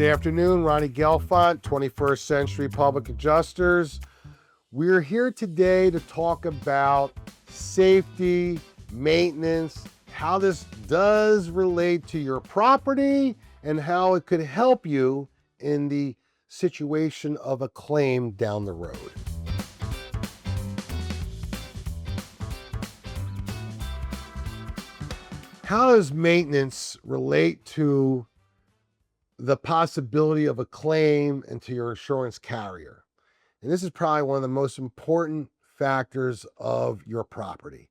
Good afternoon, Ronnie Gelfont, 21st Century Public Adjusters. We're here today to talk about safety, maintenance, how this does relate to your property, and how it could help you in the situation of a claim down the road. How does maintenance relate to the possibility of a claim and to your insurance carrier? And this is probably one of the most important factors of your property,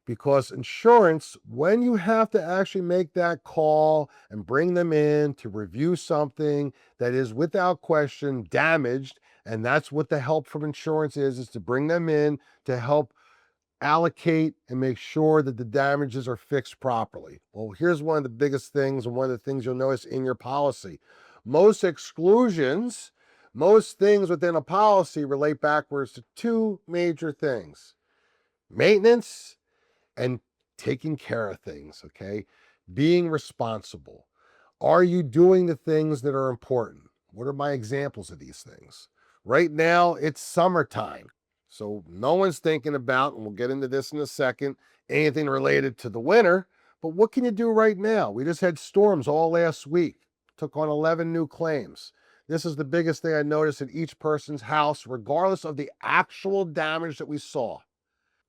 because insurance, when you have to actually make that call and bring them in to review something that is without question damaged, and that's what the help from insurance is to bring them in to help allocate and make sure that the damages are fixed properly. Well, here's one of the biggest things, and one of the things you'll notice in your policy. Most exclusions, most things within a policy relate backwards to two major things: maintenance and taking care of things, okay? Being responsible. Are you doing the things that are important? What are my examples of these things? Right now, it's summertime. So no one's thinking about, and we'll get into this in a second, anything related to the winter. But what can you do right now? We just had storms all last week, took on 11 new claims. This is the biggest thing I noticed in each person's house, regardless of the actual damage that we saw.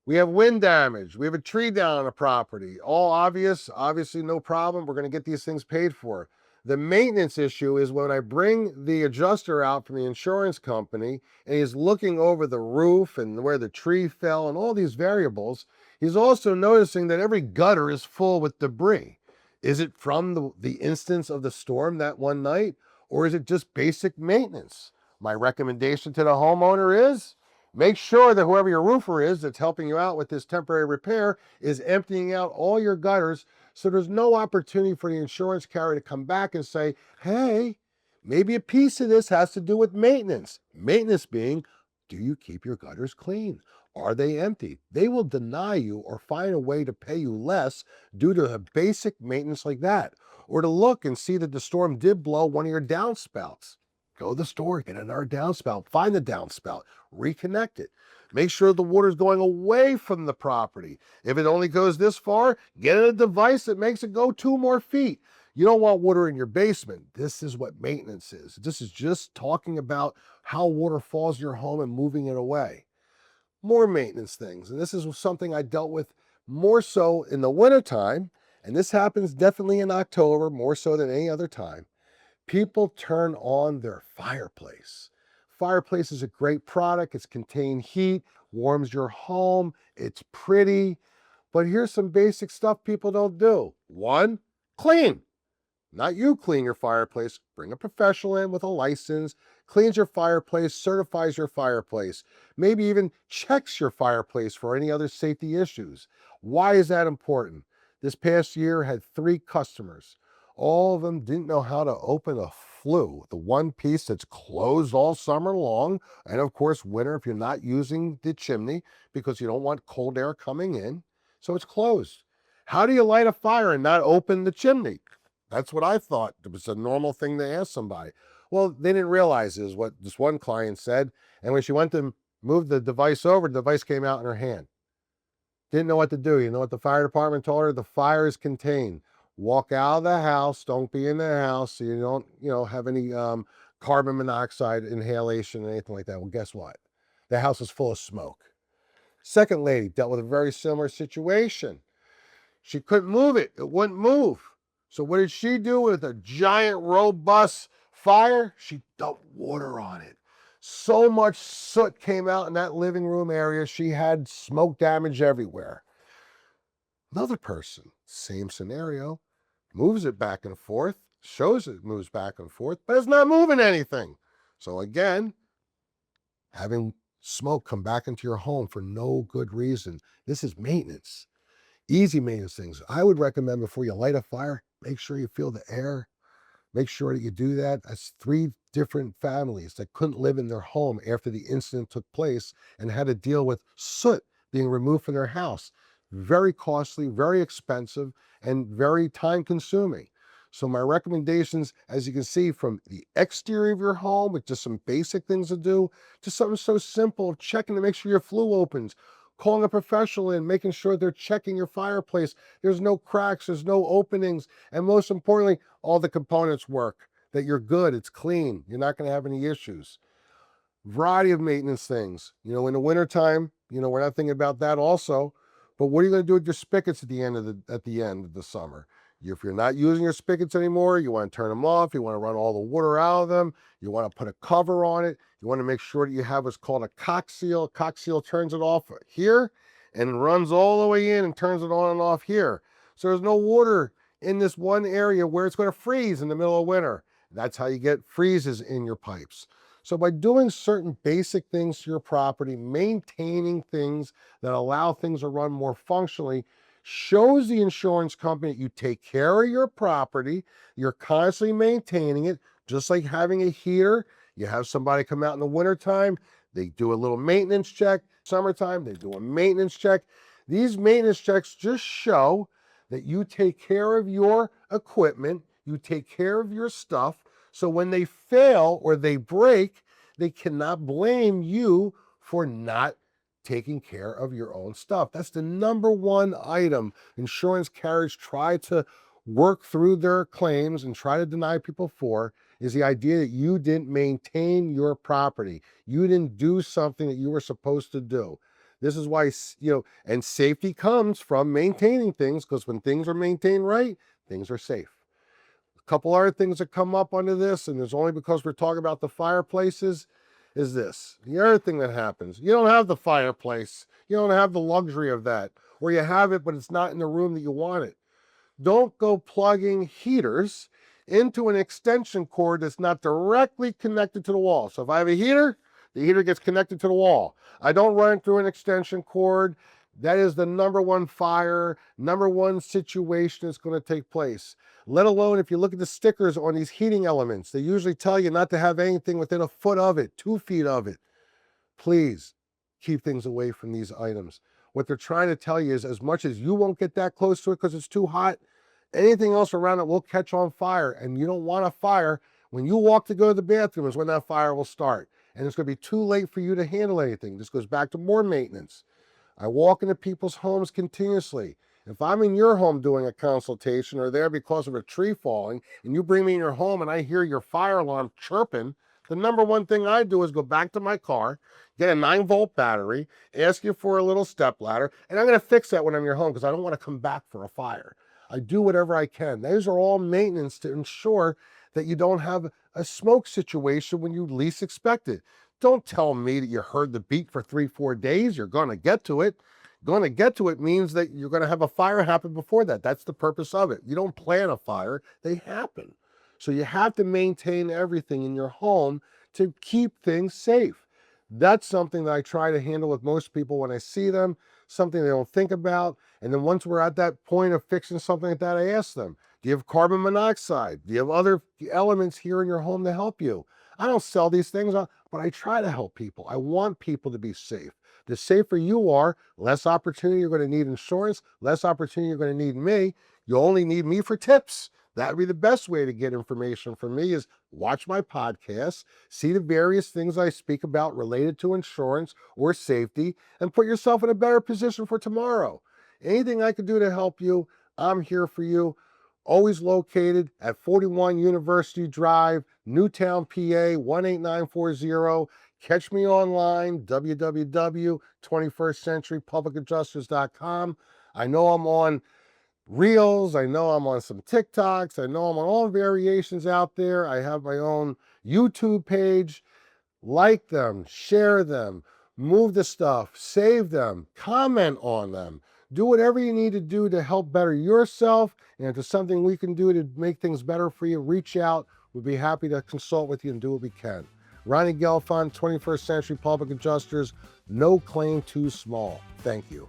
We have wind damage. We have a tree down on a property. All obvious, obviously no problem. We're going to get these things paid for. The maintenance issue is when I bring the adjuster out from the insurance company and he's looking over the roof and where the tree fell and all these variables, he's also noticing that every gutter is full with debris. Is it from the instance of the storm that one night, or is it just basic maintenance? My recommendation to the homeowner is make sure that whoever your roofer is that's helping you out with this temporary repair is emptying out all your gutters, so there's no opportunity for the insurance carrier to come back and say, hey, maybe a piece of this has to do with maintenance. Maintenance being, do you keep your gutters clean? Are they empty? They will deny you or find a way to pay you less due to a basic maintenance like that. Or to look and see that the storm did blow one of your downspouts. Go to the store, get another downspout, find the downspout, reconnect it. Make sure the water is going away from the property. If it only goes this far, get a device that makes it go 2 more feet. You don't want water in your basement. This is what maintenance is. This is just talking about how water falls in your home and moving it away. More maintenance things. And this is something I dealt with more so in the wintertime, and this happens definitely in October, more so than any other time. People turn on their fireplace. Fireplace is a great product. It's contained heat, warms your home, it's pretty. But here's some basic stuff people don't do. 1, clean. Not you clean your fireplace. Bring a professional in with a license, cleans your fireplace, certifies your fireplace, maybe even checks your fireplace for any other safety issues. Why is that important? This past year had 3 customers. All of them didn't know how to open a flue, the one piece that's closed all summer long, and of course winter if you're not using the chimney because you don't want cold air coming in, so it's closed. How do you light a fire and not open the chimney? That's what I thought. It was a normal thing to ask somebody. Well, they didn't realize is what this one client said, and when she went to move the device over, the device came out in her hand. Didn't know what to do. You know what the fire department told her? The fire is contained. Walk out of the house. Don't be in the house so you don't, have any carbon monoxide inhalation or anything like that. Well, guess what? The house is full of smoke. Second lady dealt with a very similar situation. She couldn't move it. It wouldn't move. So what did she do with a giant, robust fire? She dumped water on it. So much soot came out in that living room area, she had smoke damage everywhere. Another person, same scenario, moves it back and forth, shows it moves back and forth, but it's not moving anything. So again, having smoke come back into your home for no good reason. This is maintenance. Easy maintenance things. I would recommend before you light a fire, make sure you feel the air. Make sure that you do that. That's 3 different families that couldn't live in their home after the incident took place and had to deal with soot being removed from their house. Very costly, very expensive, and very time consuming. So my recommendations, as you can see, from the exterior of your home with just some basic things to do, to something so simple, checking to make sure your flue opens, calling a professional in, making sure they're checking your fireplace, there's no cracks, there's no openings, and most importantly, all the components work, that you're good, it's clean, you're not going to have any issues. Variety of maintenance things. In the wintertime, we're not thinking about that also, but what are you going to do with your spigots at the end of the summer? If you're not using your spigots anymore, you want to turn them off, you want to run all the water out of them, you want to put a cover on it, you want to make sure that you have what's called a cock seal. A cock seal turns it off here and runs all the way in and turns it on and off here. So there's no water in this one area where it's going to freeze in the middle of winter. That's how you get freezes in your pipes. So by doing certain basic things to your property, maintaining things that allow things to run more functionally, shows the insurance company that you take care of your property, you're constantly maintaining it, just like having a heater. You have somebody come out in the wintertime, they do a little maintenance check. Summertime, they do a maintenance check. These maintenance checks just show that you take care of your equipment, you take care of your stuff, so when they fail or they break, they cannot blame you for not taking care of your own stuff. That's the number one item insurance carriers try to work through their claims and try to deny people for, is the idea that you didn't maintain your property. You didn't do something that you were supposed to do. This is why, and safety comes from maintaining things, because when things are maintained right, things are safe. Couple other things that come up under this, and it's only because we're talking about the fireplaces, is this. The other thing that happens, you don't have the fireplace. You don't have the luxury of that. Or you have it, but it's not in the room that you want it. Don't go plugging heaters into an extension cord that's not directly connected to the wall. So if I have a heater, the heater gets connected to the wall. I don't run it through an extension cord. That is the number one fire, number one situation that's going to take place. Let alone if you look at the stickers on these heating elements, they usually tell you not to have anything within a foot of it, 2 feet of it. Please keep things away from these items. What they're trying to tell you is, as much as you won't get that close to it because it's too hot, anything else around it will catch on fire, and you don't want a fire. When you walk to go to the bathroom is when that fire will start, and it's going to be too late for you to handle anything. This goes back to more maintenance. I walk into people's homes continuously. If I'm in your home doing a consultation or there because of a tree falling, and you bring me in your home and I hear your fire alarm chirping, the number one thing I do is go back to my car, get a 9-volt battery, ask you for a little step ladder, and I'm going to fix that when I'm in your home because I don't want to come back for a fire. I do whatever I can. Those are all maintenance to ensure that you don't have a smoke situation when you least expect it. Don't tell me that you heard the beat for 3-4 days. You're going to get to it. Going to get to it means that you're going to have a fire happen before that. That's the purpose of it. You don't plan a fire, they happen. So you have to maintain everything in your home to keep things safe. That's something that I try to handle with most people when I see them, something they don't think about. And then once we're at that point of fixing something like that, I ask them, do you have carbon monoxide? Do you have other elements here in your home to help you? I don't sell these things, but I try to help people. I want people to be safe. The safer you are, less opportunity you're going to need insurance, less opportunity you're going to need me. You only need me for tips. That would be the best way to get information from me, is watch my podcasts, see the various things I speak about related to insurance or safety, and put yourself in a better position for tomorrow. Anything I can do to help you, I'm here for you. Always located at 41 University Drive, Newtown, PA, 18940. Catch me online, www.21stcenturypublicadjusters.com. I know I'm on Reels. I know I'm on some TikToks. I know I'm on all variations out there. I have my own YouTube page. Like them, share them, move the stuff, save them, comment on them. Do whatever you need to do to help better yourself. And if there's something we can do to make things better for you, reach out. We'd be happy to consult with you and do what we can. Ronnie Gelfont, 21st Century Public Adjusters. No claim too small. Thank you.